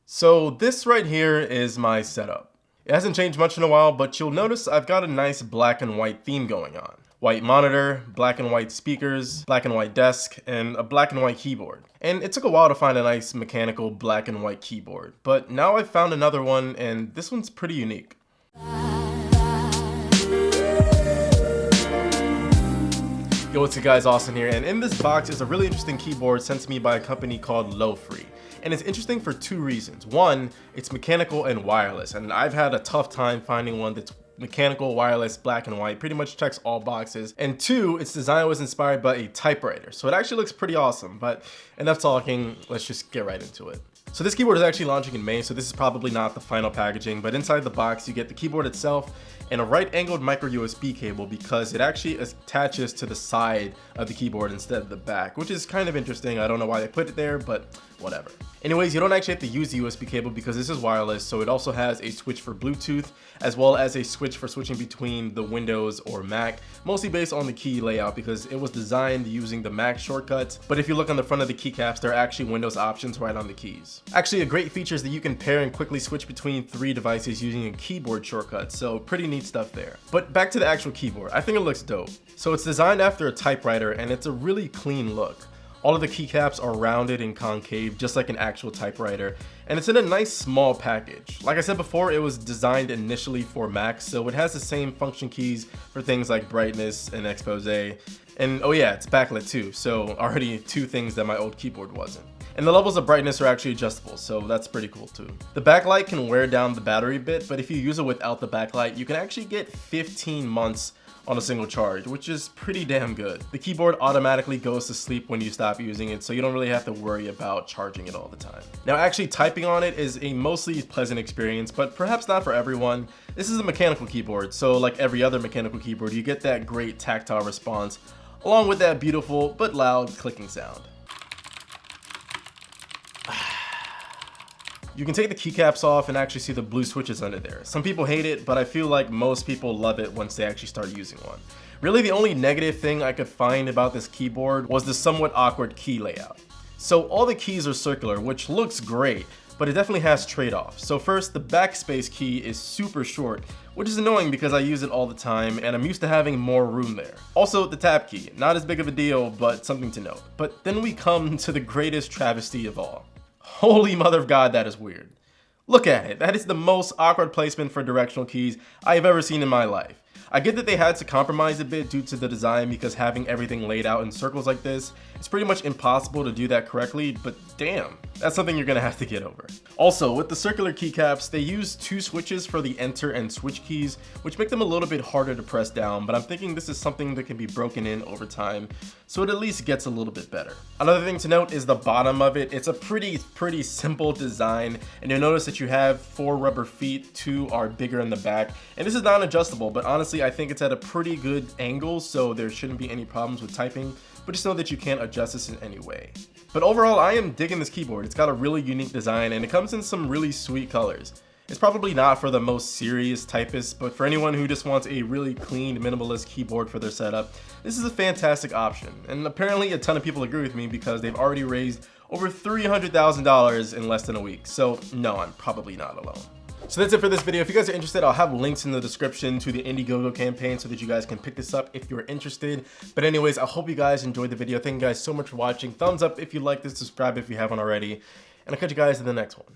So this right here is my setup. It hasn't changed much in a while, but you'll notice I've got a nice black and white theme going on. White monitor, black and white speakers, black and white desk, and a black and white keyboard. And it took a while to find a nice mechanical black and white keyboard, but now I've found another one, and this one's pretty unique. Yo, what's up guys, Austin here, and in this box is a really interesting keyboard sent to me by a company called Lo-Free. And it's interesting for two reasons. One, it's mechanical and wireless, and I've had a tough time finding one that's mechanical, wireless, black and white, pretty much checks all boxes. And two, its design was inspired by a typewriter, so it actually looks pretty awesome. But enough talking, let's just get right into it. So this keyboard is actually launching in May, so this is probably not the final packaging, but inside the box you get the keyboard itself and a right-angled micro USB cable because it actually attaches to the side of the keyboard instead of the back, which is kind of interesting. I don't know why they put it there, but whatever. Anyways, you don't actually have to use the USB cable because this is wireless, so it also has a switch for Bluetooth as well as a switch for switching between the Windows or Mac, mostly based on the key layout because it was designed using the Mac shortcuts. But if you look on the front of the keycaps, there are actually Windows options right on the keys. Actually, a great feature is that you can pair and quickly switch between 3 devices using a keyboard shortcut, so pretty neat stuff there. But back to the actual keyboard, I think it looks dope. So it's designed after a typewriter and it's a really clean look. All of the keycaps are rounded and concave, just like an actual typewriter, and it's in a nice small package. Like I said before, it was designed initially for Mac, so it has the same function keys for things like brightness and expose. And oh yeah, it's backlit too, so already 2 things that my old keyboard wasn't. And the levels of brightness are actually adjustable, so that's pretty cool too. The backlight can wear down the battery a bit, but if you use it without the backlight, you can actually get 15 months on a single charge, which is pretty damn good. The keyboard automatically goes to sleep when you stop using it, so you don't really have to worry about charging it all the time. Now, actually typing on it is a mostly pleasant experience, but perhaps not for everyone. This is a mechanical keyboard, so like every other mechanical keyboard, you get that great tactile response, along with that beautiful but loud clicking sound. You can take the keycaps off and actually see the blue switches under there. Some people hate it, but I feel like most people love it once they actually start using one. Really, the only negative thing I could find about this keyboard was the somewhat awkward key layout. So all the keys are circular, which looks great, but it definitely has trade-offs. So first, the backspace key is super short, which is annoying because I use it all the time and I'm used to having more room there. Also, the tab key, not as big of a deal, but something to note. But then we come to the greatest travesty of all. Holy mother of God, that is weird. Look at it, that is the most awkward placement for directional keys I have ever seen in my life. I get that they had to compromise a bit due to the design because having everything laid out in circles like this, it's pretty much impossible to do that correctly, but damn, that's something you're gonna have to get over. Also, with the circular keycaps, they use 2 switches for the enter and switch keys, which make them a little bit harder to press down, but I'm thinking this is something that can be broken in over time, so it at least gets a little bit better. Another thing to note is the bottom of it. It's a pretty simple design, and you'll notice that you have 4 rubber feet, 2 are bigger in the back, and this is not adjustable, but honestly, I think it's at a pretty good angle, so there shouldn't be any problems with typing, but just know that you can't adjust this in any way. But overall, I am digging this keyboard. It's got a really unique design and it comes in some really sweet colors. It's probably not for the most serious typists, but for anyone who just wants a really clean, minimalist keyboard for their setup, this is a fantastic option. And apparently a ton of people agree with me because they've already raised over $300,000 in less than a week. So no, I'm probably not alone. So that's it for this video. If you guys are interested, I'll have links in the description to the Indiegogo campaign so that you guys can pick this up if you're interested. But anyways, I hope you guys enjoyed the video. Thank you guys so much for watching. Thumbs up if you like this, subscribe if you haven't already, and I'll catch you guys in the next one.